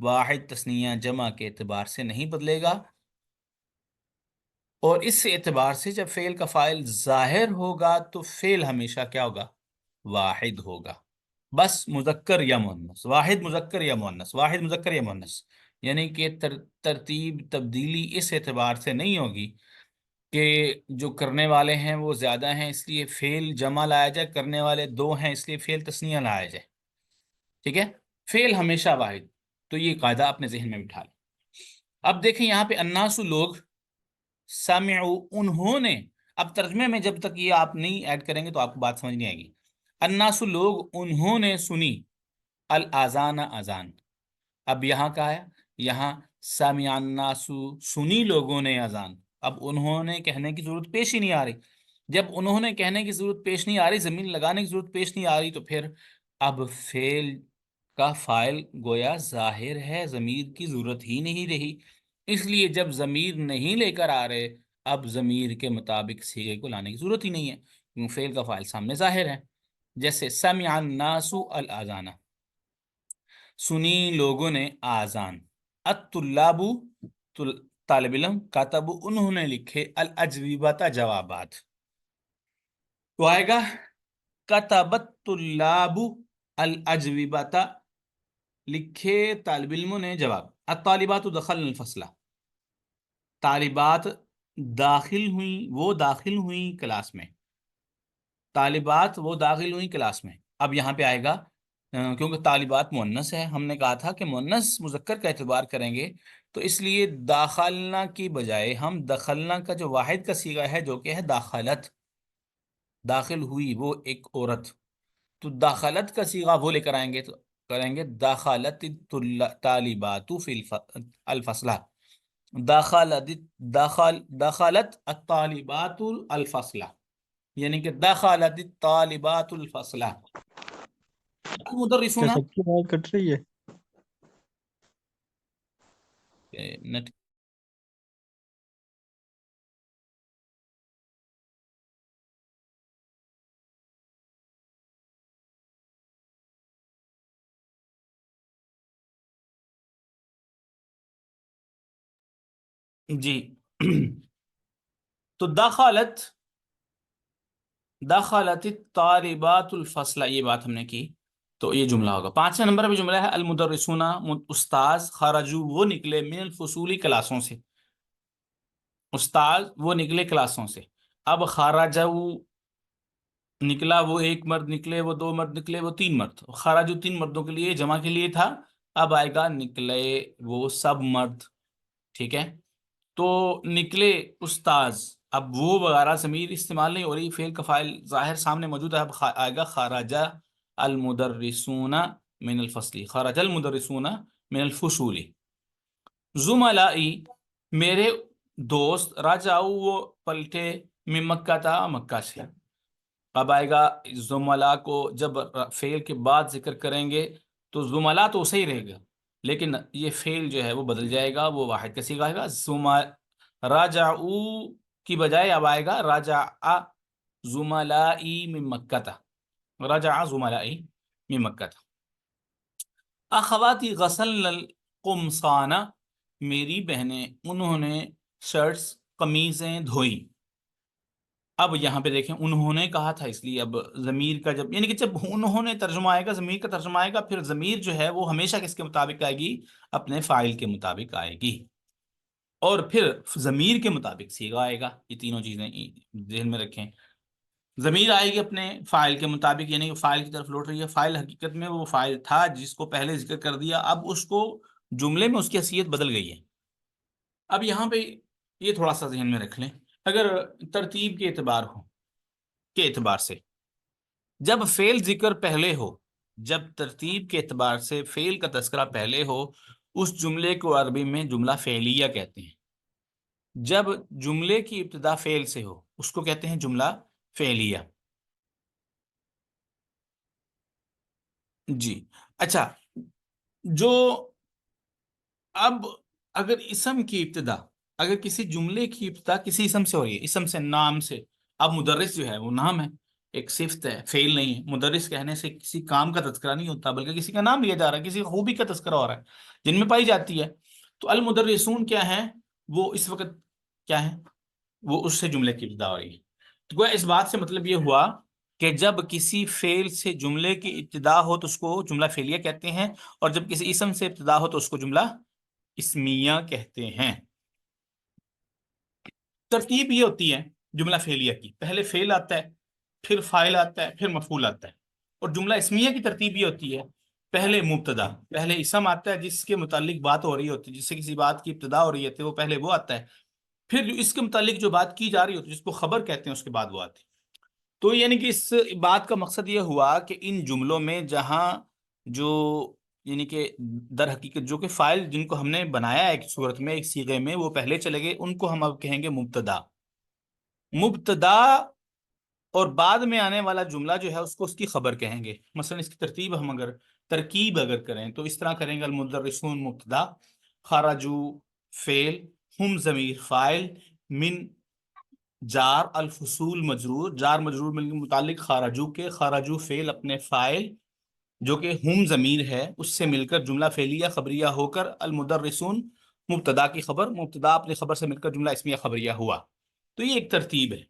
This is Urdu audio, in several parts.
واحد تثنیہ جمع کے اعتبار سے نہیں بدلے گا، اور اس اعتبار سے جب فعل کا فاعل ظاہر ہوگا تو فعل ہمیشہ کیا ہوگا؟ واحد ہوگا، بس مذکر یا مؤنث، واحد مذکر یا مؤنث، واحد مذکر یا مؤنث، یعنی کہ ترتیب تبدیلی اس اعتبار سے نہیں ہوگی کہ جو کرنے والے ہیں وہ زیادہ ہیں اس لیے فعل جمع لایا جائے، کرنے والے دو ہیں اس لیے فعل تثنیہ لایا جائے، ٹھیک ہے؟ فعل ہمیشہ واحد، تو یہ قاعدہ اپنے ذہن میں بٹھا لیں۔ اب دیکھیں یہاں پہ الناس لوگ، سمعوا انہوں نے، اب ترجمے میں جب تک یہ آپ نہیں ایڈ کریں گے تو آپ کو بات سمجھ نہیں آئے گی۔ الناس لوگ انہوں نے سنی، الاذان اذان، اب یہاں کا ہے، یہاں سمع الناس سنی لوگوں نے اذان، اب انہوں نے کہنے کی ضرورت پیش ہی نہیں آ رہی، جب انہوں نے کہنے کی ضرورت پیش نہیں آ رہی، زمین لگانے کی ضرورت پیش نہیں آ رہی، تو پھر اب فعل کا فاعل گویا ظاہر ہے، ضمیر کی ضرورت ہی نہیں رہی، اس لیے جب ضمیر نہیں لے کر آ رہے اب ضمیر کے مطابق صیغے کو لانے کی ضرورت ہی نہیں ہے، کیونکہ فعل کا فاعل سامنے ظاہر ہے۔ جیسے سمع الناس الاذان، سنی لوگوں نے آزان، الطلاب طالب علم، کاتب انہوں نے لکھے، الاجوبۃ جوابات، تو آئے گا کتبت طلاب الاجوبۃ، لکھے طالب علموں نے جواب، الطالبات دخلن الفصل، طالبات داخل ہوئیں، وہ داخل ہوئیں کلاس میں، طالبات وہ داخل ہوئیں کلاس میں۔ اب یہاں پہ آئے گا کیونکہ طالبات مؤنث ہے، ہم نے کہا تھا کہ مؤنث مذکر کا اعتبار کریں گے، تو اس لیے داخلنا کی بجائے ہم دخلنا کا جو واحد کا صیغہ ہے جو کہ ہے داخلت، داخل ہوئی وہ ایک عورت، تو داخلت کا صیغہ وہ لے کر آئیں گے، تو کریں گے داخلت طالبات فی الفصلہ، داخلت الطالبات الفصلہ، یعنی کہ دخلت الطالبات الفصلہ، کیا المدرسون سب کی بات کٹ رہی ہے؟ نٹ جی تو دخلت الطالبات الفصلہ، یہ بات ہم نے کی، تو یہ جملہ ہوگا۔ 5ویں نمبر پہ جملہ ہے المدرسون، استاذ، خرجو وہ نکلے، من الفصول کلاسوں سے، استاذ وہ نکلے کلاسوں سے، اب خرجو نکلا وہ ایک مرد نکلے، وہ دو مرد نکلے، وہ تین مرد، خرجو تین مردوں کے لیے جمع کے لیے تھا، اب آئے گا نکلے وہ سب مرد، ٹھیک ہے؟ تو نکلے استاذ، اب وہ وغیرہ ضمیر استعمال نہیں ہو رہی، فعل کا فاعل ظاہر سامنے موجود ہے، اب آئے گا خرج المدرسون من الفصل، خرج المدرسون من الفصول، زملائی میرے دوست، رجعوا وہ پلٹے، من مکہ تھا مکہ سے، اب آئے گا زملا کو جب فعل کے بعد ذکر کریں گے تو زملا تو صحیح رہے گا، لیکن یہ فعل جو ہے وہ بدل جائے گا، وہ واحد کا صیغہ آئے گا، راجعوا کی بجائے اب آئے گا راجع زملائی من مکہ تھا، راجع زملائی من مکہ تھا۔ اخواتی غسل القمصان، میری بہنیں انہوں نے شرٹس قمیضیں دھوئی، اب یہاں پہ دیکھیں انہوں نے کہا تھا، اس لیے اب ضمیر کا جب، یعنی کہ جب انہوں نے ترجمہ آئے گا، ضمیر کا ترجمہ آئے گا، پھر ضمیر جو ہے وہ ہمیشہ کس کے مطابق آئے گی؟ اپنے فاعل کے مطابق آئے گی، اور پھر ضمیر کے مطابق صیغہ آئے گا، یہ تینوں چیزیں ذہن میں رکھیں، ضمیر آئے گی اپنے فاعل کے مطابق، یعنی کہ فاعل کی طرف لوٹ رہی ہے، فاعل حقیقت میں وہ فاعل تھا جس کو پہلے ذکر کر دیا، اب اس کو جملے میں اس کی حیثیت بدل گئی ہے۔ اب یہاں پہ یہ تھوڑا سا ذہن میں رکھ لیں، اگر ترتیب کے اعتبار سے جب فعل ذکر پہلے ہو، جب ترتیب کے اعتبار سے فعل کا تذکرہ پہلے ہو، اس جملے کو عربی میں جملہ فعلیہ کہتے ہیں، جب جملے کی ابتدا فعل سے ہو اس کو کہتے ہیں جملہ فعلیہ۔ جی اچھا، جو اب اگر اسم کی ابتدا، اگر کسی جملے کی ابتدا کسی اسم سے ہو رہی ہے، اسم سے، نام سے، اب مدرس جو ہے وہ نام ہے، ایک صفت ہے، فعل نہیں ہے۔ مدرس کہنے سے کسی کام کا تذکرہ نہیں ہوتا، بلکہ کسی کا نام لیا جا رہا ہے، کسی خوبی کا تذکرہ ہو رہا ہے جن میں پائی جاتی ہے۔ تو المدرسون کیا ہیں؟ وہ اس وقت کیا ہے؟ وہ اس سے جملے کی ابتدا ہو رہی ہے۔ تو گویا اس بات سے مطلب یہ ہوا کہ جب کسی فعل سے جملے کی ابتدا ہو تو اس کو جملہ فعلیہ کہتے ہیں، اور جب کسی اسم سے ابتدا ہو تو اس کو جملہ اسمیہ کہتے ہیں۔ ترتیب یہ ہوتی ہے جملہ فعلیہ کی، پہلے فعل آتا ہے، پھر فاعل آتا ہے، پھر مفعول آتا ہے۔ اور جملہ اسمیہ کی ترتیب یہ ہوتی ہے، پہلے مبتدا، پہلے اسم آتا ہے جس کے متعلق بات ہو رہی ہوتی ہے، جس سے کسی بات کی ابتدا ہو رہی ہوتی ہے، وہ پہلے وہ آتا ہے، پھر جو اس کے متعلق جو بات کی جا رہی ہوتی ہے جس کو خبر کہتے ہیں، اس کے بعد وہ آتی ہے۔ تو یعنی کہ اس بات کا مقصد یہ ہوا کہ ان جملوں میں جہاں جو یعنی کہ در حقیقت جو کہ فاعل جن کو ہم نے بنایا ہے ایک صورت میں، ایک صیغے میں، وہ پہلے چلے گئے، ان کو ہم اب کہیں گے مبتدا۔ مبتدا اور بعد میں آنے والا جملہ جو ہے اس کو اس کی خبر کہیں گے۔ مثلا اس کی ترتیب ہم اگر ترکیب اگر کریں تو اس طرح کریں گے: المدرسون مبتدا، خرجو فعل، ہم ضمیر فاعل، من جار، الفصول مجرور، جار مجرور مل کے متعلق خرجو کے، خرجو فعل اپنے فاعل جو کہ ہم ضمیر ہے اس سے مل کر جملہ فعلیہ خبریہ ہو کر المدرسون مبتدا کی خبر، مبتدا اپنی خبر سے مل کر جملہ اسمیہ خبریہ ہوا۔ تو یہ ایک ترتیب ہے۔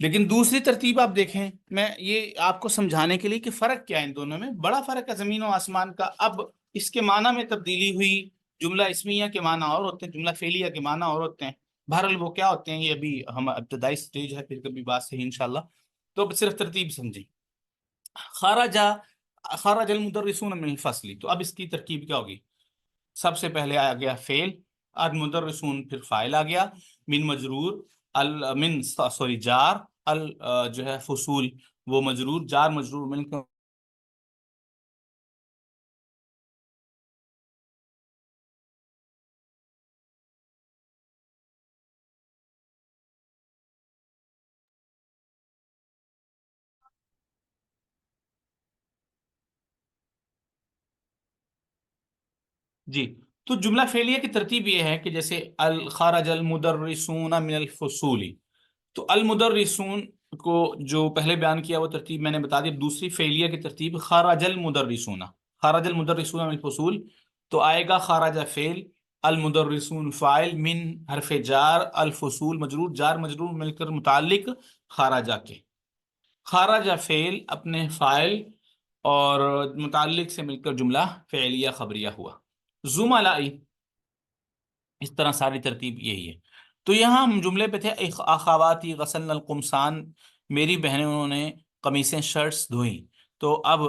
لیکن دوسری ترتیب آپ دیکھیں، میں یہ آپ کو سمجھانے کے لیے کہ فرق کیا ہے ان دونوں میں، بڑا فرق ہے زمین و آسمان کا۔ اب اس کے معنی میں تبدیلی ہوئی، جملہ اسمیہ کے معنی اور ہوتے ہیں، جملہ فعلیہ کے معنی اور ہوتے ہیں۔ بہرحال وہ کیا ہوتے ہیں یہ ابھی ہم ابتدائی سٹیج ہے، پھر کبھی بات صحیح انشاءاللہ۔ تو اب صرف ترتیب سمجھیں۔ خرج المدرسون من الفصل، تو اب اس کی ترکیب کیا ہوگی؟ سب سے پہلے آ گیا فعل، المدرسون پھر فاعل آ گیا، من مجرور، من سوری جار، جو ہے فصول وہ مجرور، جار مجرور مل کر جی۔ تو جملہ فعلیہ کی ترتیب یہ ہے کہ جیسے خرج المدرسون من الفصول، تو المدرسون کو جو پہلے بیان کیا وہ ترتیب میں نے بتا دی۔ دوسری فعلیہ کی ترتیب خرج المدرسون، خرج المدرسون من الفصول، تو آئے گا خرج فعل، المدرسون فاعل، من حرف جار، الفصول مجرور، جار مجرور مل کر متعلق خرجہ کے، خرج فعل اپنے فاعل اور متعلق سے مل کر جملہ فعلیہ خبریہ ہوا۔ زملائی، اس طرح ساری ترتیب یہی ہے۔ تو یہاں ہم جملے پہ تھے اخواتی غسلن القمصان، میری بہنیں انہوں نے قمیصیں شرٹس دھوئیں۔ تو اب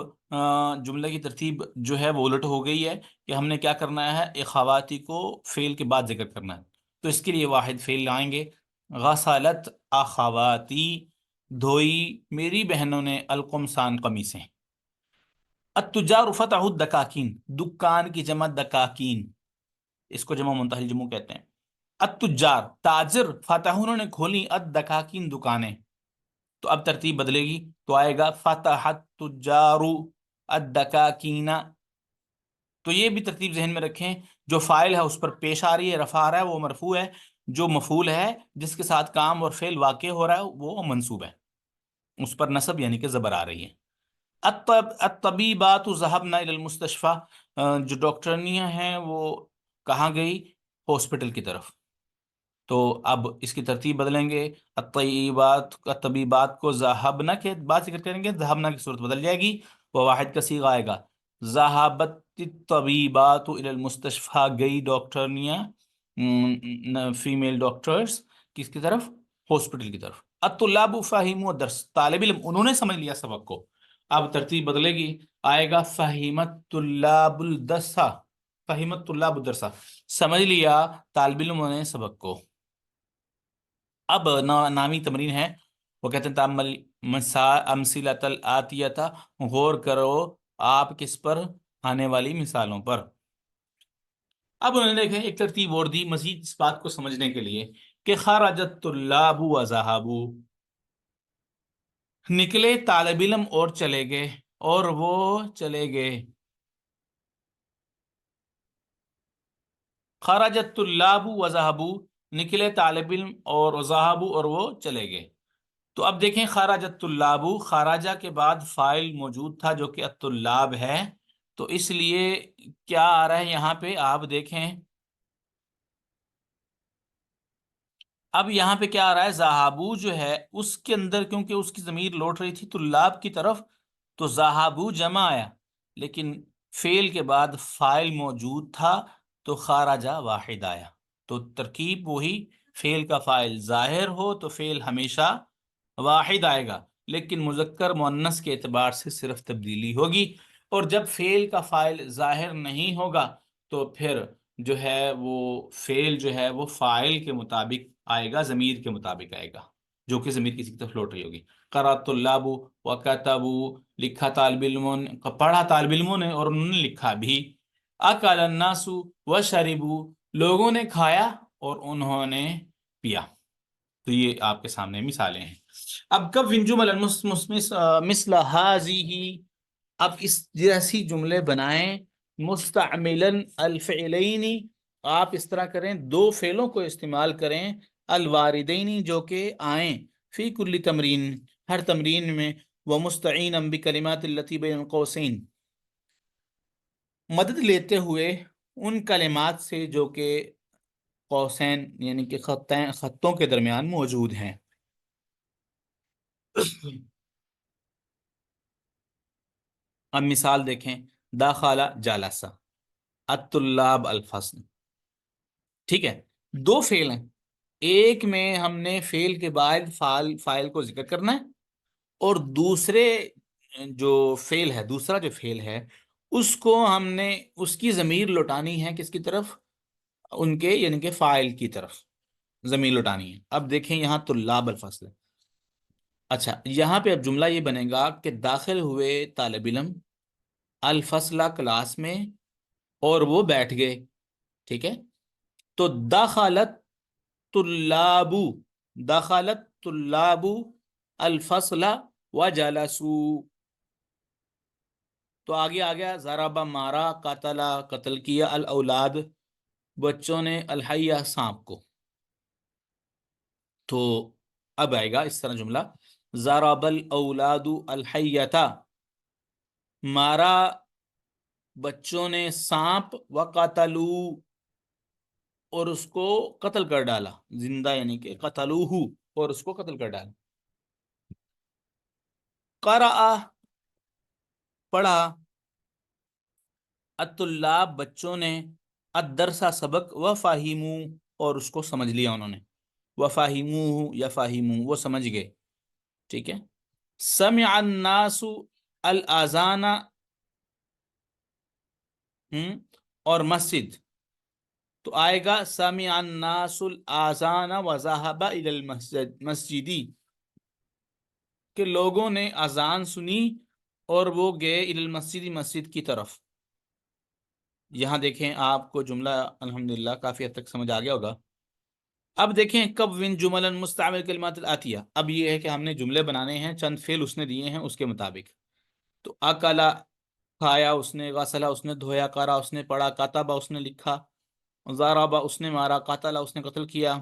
جملے کی ترتیب جو ہے وہ الٹ ہو گئی ہے کہ ہم نے کیا کرنا ہے، اخواتی کو فعل کے بعد ذکر کرنا ہے۔ تو اس کے لیے واحد فعل لائیں گے، غسلت اخواتی، دھوئی میری بہنوں نے، القمصان قمیصیں۔ التجار فتحوا الدکاکین، دکان کی جمع دکاکین، اس کو جمع منتہی جمع کہتے ہیں۔ التجار تاجر، فتح انہوں نے کھولی، الدکاکین دکانیں۔ تو اب ترتیب بدلے گی، تو آئے گا فتحت تجار الدکاکین۔ تو یہ بھی ترتیب ذہن میں رکھیں، جو فاعل ہے اس پر پیش آ رہی ہے، رفع آ رہا ہے، وہ مرفوع ہے، جو مفعول ہے جس کے ساتھ کام اور فعل واقع ہو رہا ہے وہ منصوب ہے، اس پر نصب یعنی کہ زبر آ رہی ہے۔ الطبیبات ذهبن الى المستشفى، جو ڈاکٹرنیاں ہیں وہ کہاں گئی؟ ہاسپٹل کی طرف۔ تو اب اس کی ترتیب بدلیں گے، الطبیبات کو ذهبن کے بعد ذکر کریں گے، ذهبن کی صورت بدل جائے گی، وہ واحد کا صیغہ آئے گا، ذهبت الطبیبات الى المستشفى، گئی ڈاکٹرنیاں، فیمیل ڈاکٹرز کس کی طرف؟ ہاسپٹل کی طرف۔ الطلاب فهموا الدرس، طالب علم انہوں نے سمجھ لیا سبق کو۔ اب ترتیب بدلے گی، آئے گا فہمت طلاب الدرس، فہمت طلاب الدرس، سمجھ لیا طالب علموں نے سبق کو۔ اب نامی تمرین ہے، وہ کہتے ہیں تامل امثلۃ الآتیہ، غور کرو آپ کس پر؟ آنے والی مثالوں پر۔ اب انہوں نے دیکھیں ایک ترتیب اور دی مزید اس بات کو سمجھنے کے لیے کہ خرجت الطلاب وذهبوا، نکلے طالب علم اور چلے گئے، اور وہ چلے گئے۔ خرجت الطلاب وذهبوا، نکلے طالب علم اور ذهبوا اور وہ چلے گئے۔ تو اب دیکھیں خرج الطلاب، خراجہ کے بعد فاعل موجود تھا جو کہ الطلاب ہے، تو اس لیے کیا آ رہا ہے یہاں پہ آپ دیکھیں، اب یہاں پہ کیا آ رہا ہے، ذہابو جو ہے اس کے اندر کیونکہ اس کی ضمیر لوٹ رہی تھی طلاب کی طرف، تو ذہابو جمع آیا، لیکن فعل کے بعد فاعل موجود تھا تو خارجہ واحد آیا، تو ترکیب وہی، فعل کا فاعل ظاہر ہو تو فعل ہمیشہ واحد آئے گا، لیکن مذکر مؤنث کے اعتبار سے صرف تبدیلی ہوگی، اور جب فعل کا فاعل ظاہر نہیں ہوگا تو پھر جو ہے وہ فعل جو ہے وہ فاعل کے مطابق آئے گا، ضمیر کے مطابق آئے گا، جو کہ ضمیر کسی کی طرف لوٹ رہی ہوگی۔ قرأت الطلاب وکتبوا، لکھا طالب علموں نے، پڑھا طالب علموں نے اور انہوں نے لکھا بھی۔ اکل الناس وشربوا، لوگوں نے کھایا اور انہوں نے پیا۔ تو یہ آپ کے سامنے مثالیں ہیں۔ اب کب جمل مثل هذه، اب اس جیسی جملے بنائیں، مستعملا الفعلین، آپ اس طرح کریں، دو فعلوں کو استعمال کریں، الواردین جو کہ آئیں، فی کل تمرین، ہر تمرین میں، ومستعینا بکلمات التی بین قوسین، مدد لیتے ہوئے ان کلمات سے جو کہ قوسین یعنی کہ خطوں کے درمیان موجود ہیں۔ اب مثال دیکھیں، داخلہ جالسہ، الطلاب الفصل، ٹھیک ہے، دو فعل ہیں، ایک میں ہم نے فعل کے بعد فاعل کو ذکر کرنا ہے، اور دوسرے جو فعل ہے، دوسرا جو فعل ہے اس کو ہم نے اس کی ضمیر لوٹانی ہے کس کی طرف، ان کے یعنی کہ فاعل کی طرف ضمیر لوٹانی ہے۔ اب دیکھیں یہاں طلاب الفصل، اچھا یہاں پہ اب جملہ یہ بنے گا کہ داخل ہوئے طالب علم الفصلہ کلاس میں اور وہ بیٹھ گئے، ٹھیک ہے، تو دخلت طلاب، دخلت طلاب الفصل وجلسوا، تو آگے آ گیا ضرب مارا، قتل قتل کیا، الاولاد بچوں نے، الحیہ سانپ کو، تو اب آئے گا اس طرح جملہ، ضرب الاولاد الحیۃ، مارا بچوں نے سانپ، وقتلوا اور اس کو قتل کر ڈالا، زندہ یعنی کہ قتلوہ اور اس کو قتل کر ڈالا۔ قرأ پڑھا، الطلاب بچوں نے، الدرسہ سبق، وفہموا اور اس کو سمجھ لیا انہوں نے، وفہموہ یفہموا وہ سمجھ گئے، ٹھیک ہے۔ سمع الناس الاذان، اور مسجد، تو آئے گا سمع الناس الاذان وذهب الى المسجد، کہ لوگوں نے اذان سنی اور وہ گئے الی المسجد، مسجد کی طرف۔ یہاں دیکھیں آپ کو جملہ الحمدللہ کافی حد تک سمجھ آ گیا ہوگا۔ اب دیکھیں کب ون جملا مستعمل کلمات الاتیہ، اب یہ ہے کہ ہم نے جملے بنانے ہیں، چند فعل اس نے دیے ہیں اس کے مطابق، تو اکلا کھایا اس نے، غسلا اس نے دھویا، قرا اس نے پڑھا، کتبا اس نے لکھا، ضربا اس نے مارا، قتلا اس نے قتل کیا،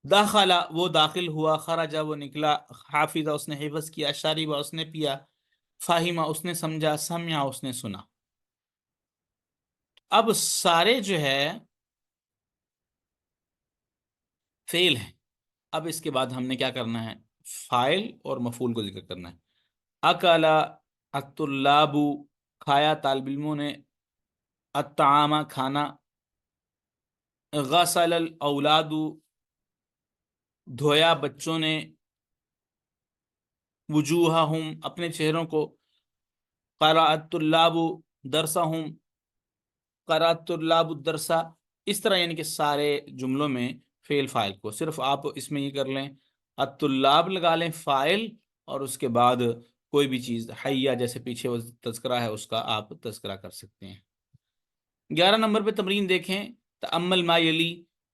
داخلہ وہ داخل ہوا، خرجا وہ نکلا، حافظہ اس نے حفظ کیا، شاربا اس نے پیا، فاہمہ اس نے سمجھا، سمعا اس نے سنا۔ اب سارے جو ہے فعل ہیں، اب اس کے بعد ہم نے کیا کرنا ہے، فاعل اور مفعول کو ذکر کرنا ہے۔ اکلا الطلاب کھایا طالب علموں نے، الطعام کھانا، غسل الاولاد دھویا بچوں نے، وجوہہم اپنے چہروں کو، قرأ الطلاب درسہم، قرأ الطلاب الدرس، اس طرح یعنی کہ سارے جملوں میں فعل فاعل کو، صرف آپ اس میں یہ کر لیں الطلاب لگا لیں فاعل، اور اس کے بعد کوئی بھی چیز حیہ جیسے پیچھے وہ تذکرہ ہے اس کا آپ تذکرہ کر سکتے ہیں۔ 11 نمبر پہ تمرین دیکھیں، تأمل ما یلی،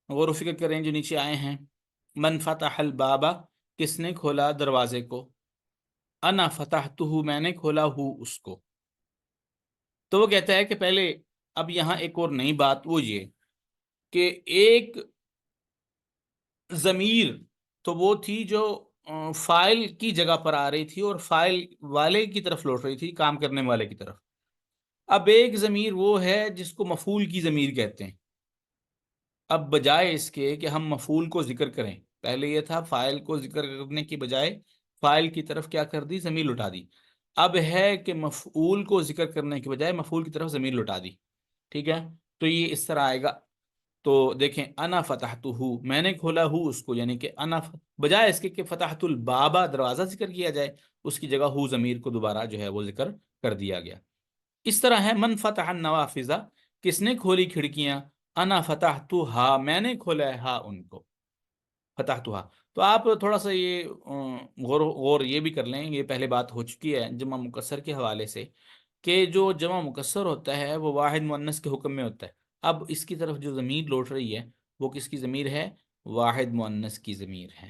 غور و فکر کریں جو نیچے آئے ہیں۔ من فتح الباب، کس نے کھولا دروازے کو، انا فتحتہ میں نے کھولا ہوں اس کو، تو وہ کہتا ہے کہ پہلے اب یہاں ایک اور نئی بات وہ یہ کہ ایک ضمیر تو وہ تھی جو فائل کی جگہ پر آ رہی تھی اور فائل والے کی طرف لوٹ رہی تھی، کام کرنے والے کی طرف۔ اب ایک ضمیر وہ ہے جس کو مفعول کی ضمیر کہتے ہیں۔ اب بجائے اس کے کہ ہم مفعول کو ذکر کریں، پہلے یہ تھا فائل کو ذکر کرنے کی بجائے فائل کی طرف کیا کر دی، ضمیر لٹا دی۔ اب ہے کہ مفعول کو ذکر کرنے کی بجائے مفعول کی طرف ضمیر لٹا دی، ٹھیک ہے؟ تو یہ اس طرح آئے گا۔ تو دیکھیں انا فتحتہ، میں نے کھولا ہو اس کو، یعنی کہ انا بجائے اس کے کہ فتحت البابا دروازہ ذکر کیا جائے، اس کی جگہ ہو ضمیر کو دوبارہ جو ہے وہ ذکر کر دیا گیا۔ اس طرح ہے من فتح النوافذ، کس نے کھولی کھڑکیاں، انا فتحتها، میں نے کھولا ہے ہا ان کو، فتحتها۔ تو آپ تھوڑا سا یہ غور یہ بھی کر لیں، یہ پہلے بات ہو چکی ہے جمع مکسر کے حوالے سے، کہ جو جمع مکسر ہوتا ہے وہ واحد مؤنث کے حکم میں ہوتا ہے۔ اب اس کی طرف جو ضمیر لوٹ رہی ہے وہ کس کی ضمیر ہے؟ واحد مؤنث کی ضمیر ہے۔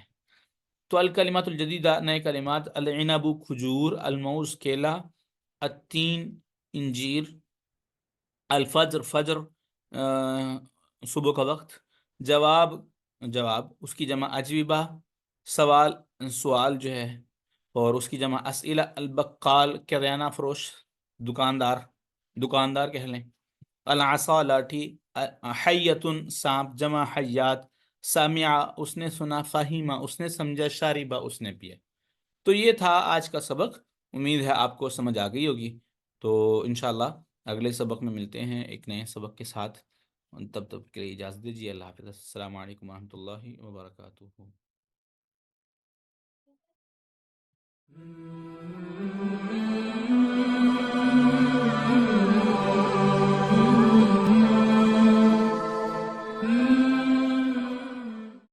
تو الکلمات الجدیدہ، نئے کلمات، العنب کھجور، الموز کیلا، التین انجیر، الفجر فجر صبح کا وقت، جواب اس کی جمع اجوبہ، سوال سوال جو ہے، اور اس کی جمع اسئلہ، البقال کریانہ فروش، دکاندار کہہ لیں، العصا لاٹھی، حیۃ سانپ، جمع حیات، سامعہ اس نے سنا، فہیمہ اس نے سمجھا، شاربہ اس نے پیا۔ تو یہ تھا آج کا سبق، امید ہے آپ کو سمجھ آ گئی ہوگی۔ تو انشاءاللہ اگلے سبق میں ملتے ہیں ایک نئے سبق کے ساتھ، تب کے لیے اجازت دیجیے، اللہ حافظ، السلام علیکم ورحمۃ اللہ وبرکاتہ۔